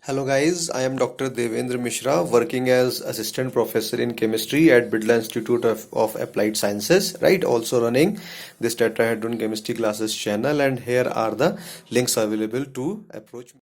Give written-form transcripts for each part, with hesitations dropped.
Hello guys, I am Dr. Devendra Mishra, working as assistant professor in chemistry at Bidla Institute of Applied Sciences, right? Also running this tetrahedron chemistry classes channel, and here are the links available to approach me.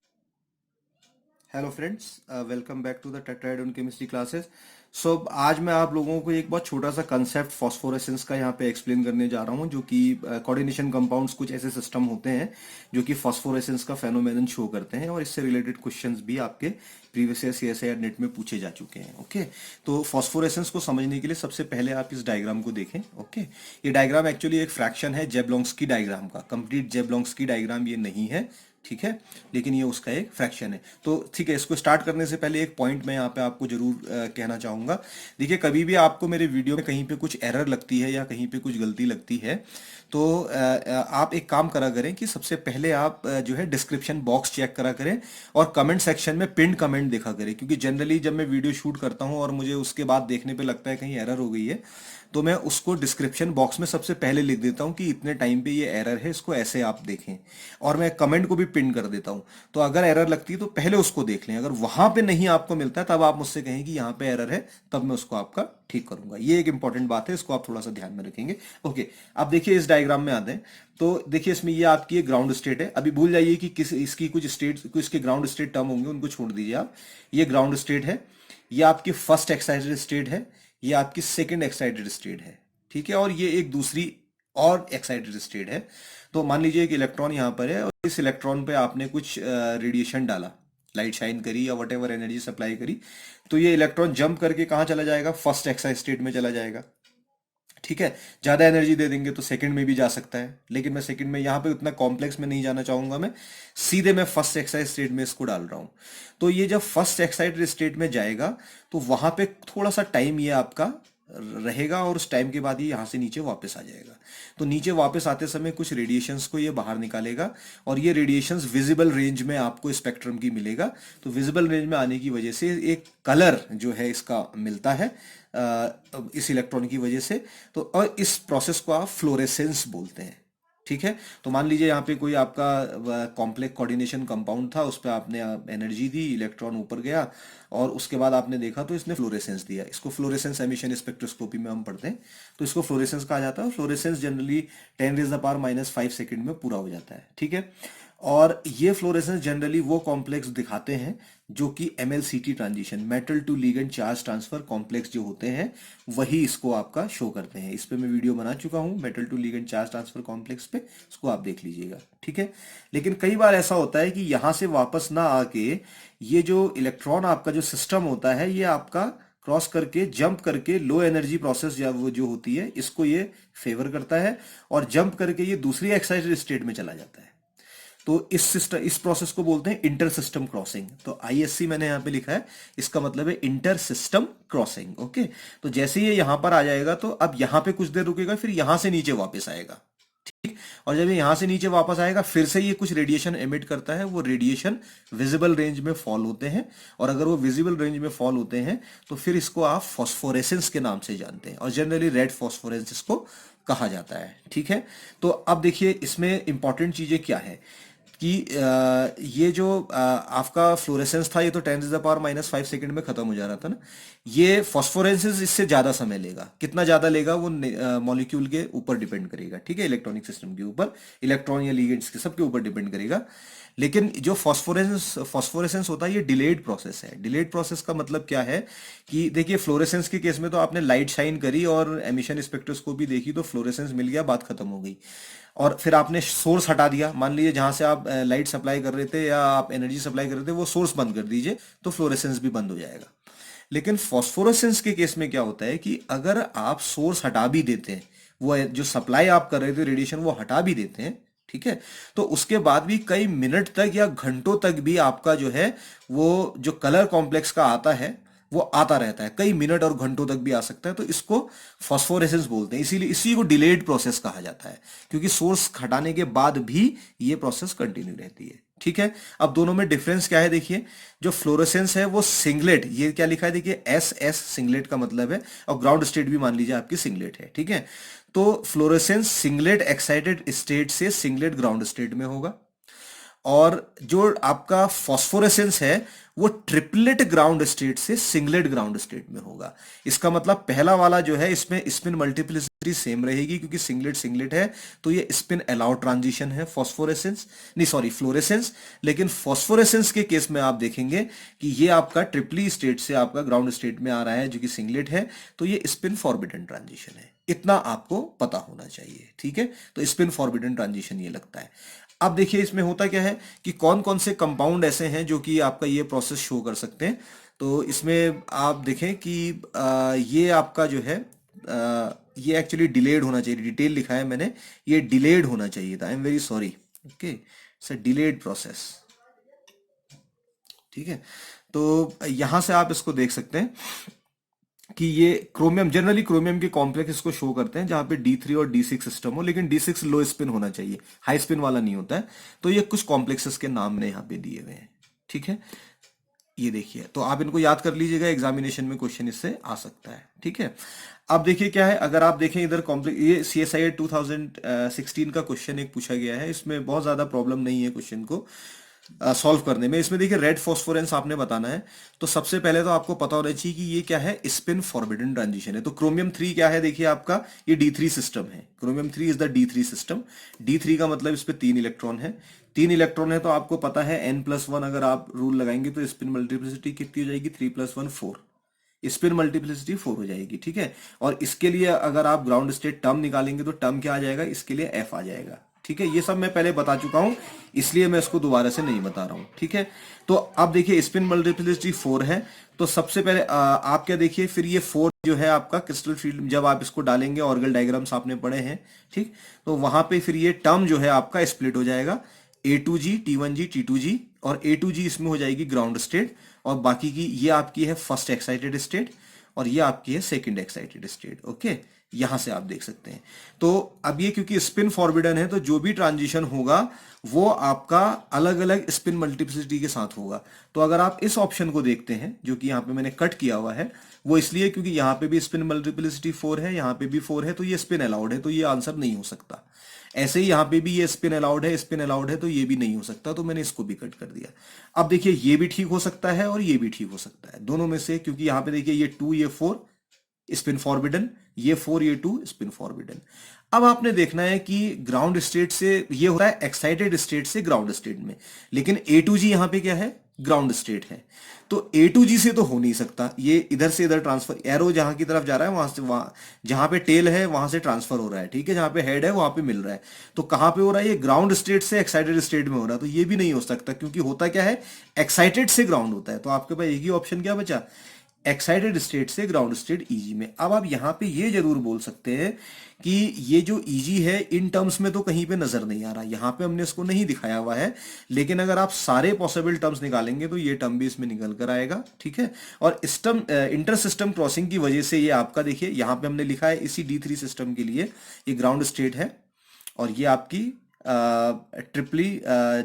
Hello friends, welcome back to the tetrahedron chemistry classes. So आज मैं आप लोगों को एक बहुत छोटा सा concept phosphorescence का यहाँ पे एक्सप्लेन करने जा रहा हूँ, जो कि कोऑर्डिनेशन कंपाउंड्स कुछ ऐसे सिस्टम होते हैं जो कि फॉस्फोरेसेंस का फेनोमेनन शो करते हैं, और इससे रिलेटेड क्वेश्चंस भी आपके प्रीवियस ईयर सीएसआईआर नेट में पूछे जा चुके हैं। ओके, तो फॉस्फोरेसेंस को समझने के लिए सबसे पहले आप इस डायग्राम को देखें। ओके, ये डायग्राम एक्चुअली एक फ्रैक्शन है जेबलोंस्की डायग्राम का। कंप्लीट जेबलोंस्की डायग्राम ये नहीं है, ठीक है, लेकिन ये उसका एक फ्रैक्शन है। तो ठीक है, इसको स्टार्ट करने से पहले एक पॉइंट मैं यहाँ पे आपको जरूर कहना चाहूंगा। देखिए, कभी भी आपको मेरे वीडियो में कहीं पे कुछ एरर लगती है या कहीं पे कुछ गलती लगती है, तो आप एक काम करा करें कि सबसे पहले आप जो है डिस्क्रिप्शन बॉक्स चेक करा करें और कमेंट सेक्शन में पिन कमेंट देखा करें, क्योंकि जनरली जब मैं वीडियो शूट करता हूँ और मुझे उसके बाद देखने पे लगता है कहीं एरर हो गई है, तो मैं उसको डिस्क्रिप्शन बॉक्स में सबसे पहले लिख देता हूँ कि इतने टाइम पे ये एरर है, इसको ऐसे आप देखें, और मैं कमेंट को भी पिन कर देता हूँ। तो अगर एरर लगती है तो पहले उसको देख लें, अगर वहां पे नहीं आपको मिलता है तब आप मुझसे कहें कि यहाँ पे एरर है, तब मैं उसको आपका ठीक करूंगा। ये एक इंपॉर्टेंट बात है, इसको आप थोड़ा सा ध्यान में रखेंगे। ओके, अब देखिए इस डायग्राम में आते हैं। तो देखिए, इसमें ये आपकी एक ग्राउंड स्टेट है। अभी भूल जाइए कि किस इसकी कुछ स्टेट, कुछ इसके ग्राउंड स्टेट टर्म होंगे, उनको छोड़ दीजिए आप। ये ग्राउंड स्टेट है, ये आपकी फर्स्ट एक्साइटेड स्टेट है, ये आपकी सेकेंड एक्साइटेड स्टेट है, ठीक है, और ये एक दूसरी और एक्साइटेड स्टेट है। तो मान लीजिए एक इलेक्ट्रॉन यहाँ पर है, और इस इलेक्ट्रॉन पे आपने कुछ रेडिएशन डाला, लाइट शाइन करी या वट एवर एनर्जी सप्लाई करी, तो ये इलेक्ट्रॉन जंप करके कहाँ चला जाएगा? फर्स्ट एक्साइटेड स्टेट में चला जाएगा, ठीक है। ज्यादा एनर्जी दे देंगे तो सेकंड में भी जा सकता है, लेकिन मैं सेकंड में यहाँ पे उतना कॉम्प्लेक्स में नहीं जाना चाहूंगा, मैं सीधे मैं फर्स्ट एक्साइटेड स्टेट में इसको डाल रहा हूँ। तो ये जब फर्स्ट एक्साइटेड स्टेट में जाएगा तो वहां पे थोड़ा सा टाइम ये आपका रहेगा, और उस टाइम के बाद ये यहाँ से नीचे वापस आ जाएगा। तो नीचे वापस आते समय कुछ रेडिएशंस को ये बाहर निकालेगा, और ये रेडिएशंस विजिबल रेंज में आपको स्पेक्ट्रम की मिलेगा। तो विजिबल रेंज में आने की वजह से एक कलर जो है इसका मिलता है इस इलेक्ट्रॉन की वजह से। तो और इस प्रोसेस को आप फ्लोरेसेंस बोलते हैं, ठीक है। तो मान लीजिए यहाँ पे कोई आपका कॉम्प्लेक्स कोऑर्डिनेशन कंपाउंड था, उस पर आपने एनर्जी दी, इलेक्ट्रॉन ऊपर गया, और उसके बाद आपने देखा तो इसने फ्लोरेसेंस दिया। इसको फ्लोरेसेंस एमिशन स्पेक्ट्रोस्कोपी में हम पढ़ते हैं, तो इसको फ्लोरेसेंस कहा जाता है। फ्लोरेसेंस जनरली 10⁻⁻⁵ सेकंड में पूरा हो जाता है, ठीक है। और ये फ्लोरेसेंस जनरली वो कॉम्प्लेक्स दिखाते हैं जो कि MLCT transition, metal to ligand charge transfer complex जो होते हैं, वही इसको आपका शो करते हैं। इस पे मैं वीडियो बना चुका हूं, metal to ligand charge transfer complex पे, इसको आप देख लीजिएगा, ठीक है। लेकिन कई बार ऐसा होता है कि यहां से वापस ना आके ये जो इलेक्ट्रॉन आपका जो सिस्टम होता है, ये आपका क्रॉस करके जंप करके लो एनर्जी प्रोसेस या वो जो होती है, इसको ये फेवर करता है, और जंप करके ये दूसरी एक्साइटेड स्टेट में चला जाता है। तो इस सिस्टम, इस प्रोसेस को बोलते हैं इंटर सिस्टम क्रॉसिंग। तो ISC मैंने यहाँ पे लिखा है, इसका मतलब है इंटर सिस्टम क्रॉसिंग। ओके, तो जैसे ये यहां पर आ जाएगा तो अब यहां पे कुछ देर रुकेगा, फिर यहां से नीचे वापस आएगा, ठीक। और जब ये यहां से नीचे वापस आएगा, फिर से ये कुछ रेडिएशन एमिट करता है। वो रेडिएशन विजिबल रेंज में फॉल होते हैं, और अगर वो विजिबल रेंज में फॉल होते हैं तो फिर इसको आप फॉस्फोरेसेंस के नाम से जानते हैं, और जनरली रेड फॉस्फोरेंस इसको कहा जाता है, ठीक है। तो अब देखिए इसमें इंपॉर्टेंट चीजें क्या है कि ये जो आपका फ्लोरेसेंस था, ये तो 10⁻⁻⁵ सेकंड में खत्म हो जा रहा था ना। ये फॉस्फोरेंसिस इससे ज्यादा समय लेगा। कितना ज्यादा लेगा वो मॉलिक्यूल के ऊपर डिपेंड करेगा, ठीक है, इलेक्ट्रॉनिक सिस्टम के ऊपर, इलेक्ट्रॉन या लिगेंड्स के सबके ऊपर डिपेंड करेगा। लेकिन जो फॉस्फोरेसेंस होता है, ये डिलेड प्रोसेस है। डिलेड प्रोसेस का मतलब क्या है कि देखिए, फ्लोरेसेंस के केस में तो आपने लाइट शाइन करी और एमिशन स्पेक्ट्रोस्कोपी देखी, तो फ्लोरेसेंस मिल गया, बात खत्म हो गई। और फिर आपने सोर्स हटा दिया, मान लीजिए जहां से आप लाइट सप्लाई कर रहे थे या आप एनर्जी सप्लाई कर रहे थे, वो सोर्स बंद कर दीजिए, तो फ्लोरेसेंस भी बंद हो जाएगा। लेकिन फॉस्फोरेसेंस के केस में क्या होता है कि अगर आप सोर्स हटा भी देते हैं, वो जो सप्लाई आप कर रहे थे रेडिएशन, वो हटा भी देते हैं, ठीक है, तो उसके बाद भी कई मिनट तक या घंटों तक भी आपका जो है वो जो कलर कॉम्प्लेक्स का आता है, वो आता रहता है, कई मिनट और घंटों तक भी आ सकता है। तो इसको फॉस्फोरेसेंस बोलते हैं, इसीलिए इसी को डिलेड प्रोसेस कहा जाता है, क्योंकि सोर्स हटाने के बाद भी ये प्रोसेस कंटिन्यू रहती है, ठीक है। अब दोनों में डिफरेंस क्या है देखिए। जो फ्लोरेसेंस है वो सिंगलेट, ये क्या लिखा है देखिए, SS सिंगलेट का मतलब है, और ग्राउंड स्टेट भी मान लीजिए आपकी सिंगलेट है, ठीक है। तो फ्लोरेसेंस सिंगलेट एक्साइटेड स्टेट से सिंगलेट ग्राउंड स्टेट में होगा, और जो आपका फॉस्फोरेसेंस है वो ट्रिपलेट ग्राउंड स्टेट से सिंगलेट ग्राउंड स्टेट में होगा। इसका मतलब पहला वाला जो है इसमें स्पिन मल्टीप्लिसिटी सेम रहेगी क्योंकि सिंगलेट सिंगलेट है, तो ये स्पिन अलाउड ट्रांजिशन है फॉस्फोरेसेंस, नहीं सॉरी फ्लोरेसेंस। लेकिन फॉस्फोरेसेंस के केस में आप देखेंगे कि ये आपका ट्रिपली स्टेट से आपका ग्राउंड स्टेट में आ रहा है जो कि सिंगलेट है, तो ये स्पिन फॉरबिडन ट्रांजिशन है। इतना आपको पता होना चाहिए, ठीक है। तो स्पिन फॉरबिडन ट्रांजिशन ये लगता है। अब देखिए इसमें होता क्या है कि कौन कौन से कंपाउंड ऐसे हैं जो कि आपका ये प्रोसेस शो कर सकते हैं। तो इसमें आप देखें कि ये आपका जो है ये एक्चुअली डिलेड होना चाहिए, डिटेल लिखा है मैंने, ये डिलेड होना चाहिए था, I am very sorry. Okay, it's a delayed process, ठीक है। तो यहां से आप इसको देख सकते हैं कि ये क्रोमियम, जनरली क्रोमियम के कॉम्प्लेक्स इसको शो करते हैं जहां पे D3 और D6 सिस्टम हो, लेकिन D6 लो स्पिन होना चाहिए, हाई स्पिन वाला नहीं होता है। तो ये कुछ कॉम्प्लेक्सेस के नाम ने यहाँ पे दिए हुए हैं, ठीक है। ये देखिए, तो आप इनको याद कर लीजिएगा, एग्जामिनेशन में क्वेश्चन इससे आ सकता है, ठीक है। अब देखिए क्या है, अगर आप देखें इधर कॉम्प्लेक्स, ये CSIR 2016 का क्वेश्चन एक पूछा गया है, इसमें बहुत ज्यादा प्रॉब्लम नहीं है क्वेश्चन को सॉल्व करने में। इसमें देखिए रेड फॉस्फोरेंस आपने बताना है, तो सबसे पहले तो आपको पता होना चाहिए कि ये क्या है, स्पिन फॉरबिडन ट्रांजिशन है। तो क्रोमियम 3 क्या है, देखिए आपका ये D3 सिस्टम है, chromium 3 is the D3 system. D3 का मतलब इस पे 3 इलेक्ट्रॉन है, 3 इलेक्ट्रॉन है, तो आपको पता है n+1 अगर आप रूल लगाएंगे तो स्पिन मल्टीप्लिसिटी कितनी हो जाएगी, 3+1 4, स्पिन मल्टीप्लिसिटी 4 हो जाएगी, ठीक है। और इसके लिए अगर आप ग्राउंड स्टेट टर्म निकालेंगे तो टर्म क्या आ जाएगा, इसके लिए F आ जाएगा, ठीक है। ये सब मैं पहले बता चुका हूं, इसलिए मैं इसको दोबारा से नहीं बता रहा हूं, ठीक है। तो अब देखिए स्पिन मल्टीप्लिसिटी 4 है, तो सबसे पहले आप क्या देखिए, फिर ये 4 जो है आपका क्रिस्टल फील्ड, जब आप इसको डालेंगे, ऑर्गल डायग्राम्स आपने पढ़े हैं, ठीक। तो वहां पे फिर ये टर्म जो है आपका स्प्लिट हो जाएगा, A2G T1G T2G, और A2G इसमें हो जाएगी ग्राउंड स्टेट, और बाकी की ये आपकी है फर्स्ट एक्साइटेड स्टेट, और ये आपकी है सेकंड एक्साइटेड स्टेट। ओके, यहां से आप देख सकते हैं। तो अब ये क्योंकि स्पिन फॉरबिडन है, तो जो भी ट्रांजिशन होगा वो आपका अलग अलग स्पिन मल्टीप्लिसिटी के साथ होगा। तो अगर आप इस ऑप्शन को देखते हैं जो कि यहां पे मैंने कट किया हुआ है, वो इसलिए क्योंकि यहां पे भी स्पिन मल्टीप्लिसिटी 4 है, यहां पे भी 4 है, तो ये स्पिन अलाउड है, तो ये आंसर नहीं हो सकता। ऐसे ही यहां पे भी ये स्पिन अलाउड है, स्पिन अलाउड है, तो ये भी नहीं हो सकता, तो मैंने इसको भी कट कर दिया। अब देखिए ये भी ठीक हो सकता है और ये भी ठीक हो सकता है, दोनों में से, क्योंकि यहां पे देखिए ये 2 ये 4 स्पिन फॉरबिडन, ये 4 ये 2 स्पिन फॉरबिडन। अब आपने देखना है कि ग्राउंड स्टेट से ये होता है एक्साइटेड स्टेट से ग्राउंड स्टेट में, लेकिन A2G यहां पे क्या है, ग्राउंड स्टेट है, तो A2G से तो हो नहीं सकता, ये इधर से इधर ट्रांसफर, एरो जहां की तरफ जा रहा है वहां से वहां, जहां पे टेल है वहां से ट्रांसफर हो रहा है, ठीक है, जहां पे हेड है वहां पे मिल रहा है। तो कहां पे हो रहा है, ये ग्राउंड स्टेट से एक्साइटेड स्टेट में हो रहा है, तो ये भी नहीं हो सकता, क्योंकि होता क्या है, एक्साइटेड से ग्राउंड होता है। तो आपके पास एक ही ऑप्शन क्या बचा, एक्साइटेड स्टेट से ग्राउंड स्टेट EG में। अब आप यहां पे ये जरूर बोल सकते हैं कि ये जो EG है इन टर्म्स में तो कहीं पे नजर नहीं आ रहा, यहां पे हमने इसको नहीं दिखाया हुआ है, लेकिन अगर आप सारे पॉसिबल टर्म्स निकालेंगे तो ये टर्म भी इसमें निकल कर आएगा, ठीक है। और सिस्टम इंटर सिस्टम क्रॉसिंग की वजह से ये आपका देखिए यहां पे हमने लिखा है इसी D3 सिस्टम के लिए ये ग्राउंड स्टेट है, और ये आपकी ट्रिपली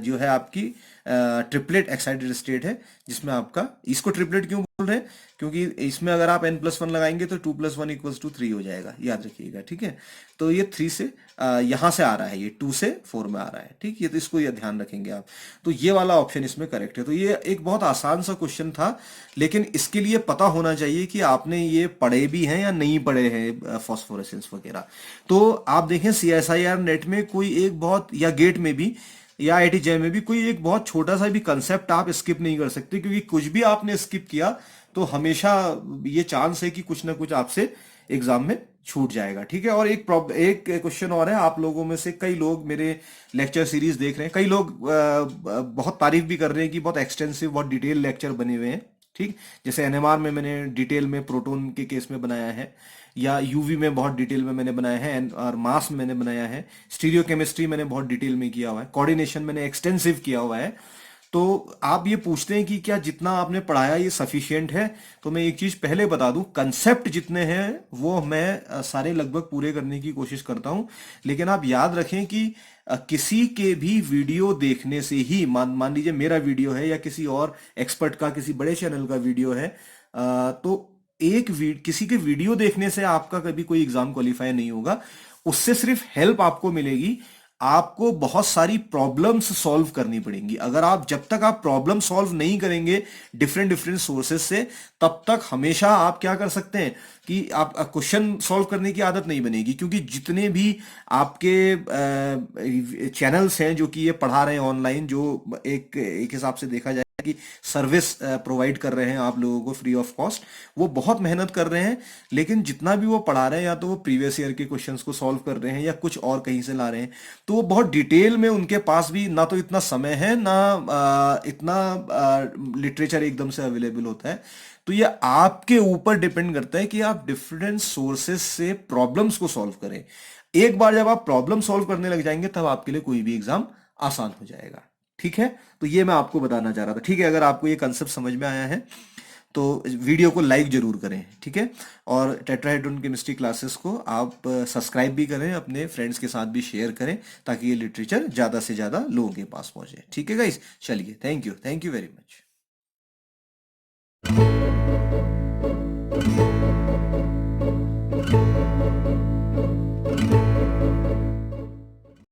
जो है आपकी ट्रिपलेट एक्साइटेड स्टेट है, जिसमें आपका, इसको ट्रिपलेट क्यों बोल रहे हैं, क्योंकि इसमें अगर आप n+1 लगाएंगे तो 2+1 = 3 हो जाएगा, याद रखिएगा, ठीक है। तो ये 3 से यहां से आ रहा है, ये 2 से 4 में आ रहा है, ठीक, ये तो इसको ये ध्यान रखेंगे आप। तो ये वाला ऑप्शन इसमें करेक्ट है। तो ये एक बहुत आसान सा क्वेश्चन था, लेकिन इसके लिए पता होना चाहिए कि आपने ये पढ़े भी हैं या नहीं पढ़े हैं फॉस्फोरेसेंस वगैरह। तो आप देखें CSIR नेट में कोई एक बहुत, या गेट में भी, या IIT JEE में भी कोई एक बहुत छोटा सा भी कंसेप्ट आप स्किप नहीं कर सकते, क्योंकि कुछ भी आपने स्किप किया तो हमेशा ये चांस है कि कुछ ना कुछ आपसे एग्जाम में छूट जाएगा, ठीक है। और एक क्वेश्चन और है, आप लोगों में से कई लोग मेरे लेक्चर सीरीज देख रहे हैं, कई लोग बहुत तारीफ भी कर रहे हैं कि बहुत एक्सटेंसिव, बहुत डिटेल लेक्चर बने हुए हैं, ठीक। जैसे NMR में मैंने डिटेल में प्रोटॉन के केस में बनाया है, या UV में बहुत डिटेल में मैंने बनाया है, और मास में मैंने बनाया है, स्टीरियो केमिस्ट्री मैंने बहुत डिटेल में किया हुआ है, कोऑर्डिनेशन मैंने एक्सटेंसिव किया हुआ है। तो आप ये पूछते हैं कि क्या जितना आपने पढ़ाया ये सफिशिएंट है, तो मैं एक चीज पहले बता दूं, कंसेप्ट जितने हैं वो मैं सारे लगभग पूरे करने की कोशिश करता हूं, लेकिन आप याद रखें कि किसी के भी वीडियो देखने से ही, मान लीजिए मेरा वीडियो है या किसी और एक्सपर्ट का, किसी बड़े चैनल का वीडियो है, तो किसी के वीडियो देखने से आपका कभी कोई एग्जाम क्वालिफाई नहीं होगा, उससे सिर्फ हेल्प आपको मिलेगी आपको बहुत सारी प्रॉब्लम्स सॉल्व करनी पड़ेंगी। अगर आप जब तक आप प्रॉब्लम सॉल्व नहीं करेंगे डिफरेंट डिफरेंट सोर्सेस से, तब तक हमेशा आप क्या कर सकते हैं कि आप क्वेश्चन सॉल्व करने की आदत नहीं बनेगी, क्योंकि जितने भी आपके चैनल्स हैं जो कि ये पढ़ा रहे हैं ऑनलाइन, जो एक एक हिसाब से देखा जाए कि सर्विस प्रोवाइड कर रहे हैं आप लोगों को फ्री ऑफ कॉस्ट, वो बहुत मेहनत कर रहे हैं। लेकिन जितना भी वो पढ़ा रहे हैं, या तो वो प्रीवियस ईयर के क्वेश्चंस को सॉल्व कर रहे हैं या कुछ और कहीं से ला रहे हैं, तो वो बहुत डिटेल में, उनके पास भी ना तो इतना समय है, ना इतना लिटरेचर एकदम से अवेलेबल होता है। तो ये आपके ऊपर डिपेंड करता है कि आप डिफरेंट सोर्सेस से प्रॉब्लम्स को सॉल्व करें। एक बार जब आप प्रॉब्लम सॉल्व करने लग जाएंगे, तब आपके लिए कोई भी एग्जाम आसान हो जाएगा। ठीक है, तो ये मैं आपको बताना चाह रहा था। ठीक है, अगर आपको ये कंसेप्ट समझ में आया है तो वीडियो को लाइक जरूर करें। ठीक है, और टेट्राहेड्रॉन केमिस्ट्री क्लासेस को आप सब्सक्राइब भी करें, अपने फ्रेंड्स के साथ भी शेयर करें, ताकि ये लिटरेचर ज़्यादा से ज़्यादा लोगों के पास पहुंचे। ठीक है गाइस, चलिए, थैंक यू वेरी मच।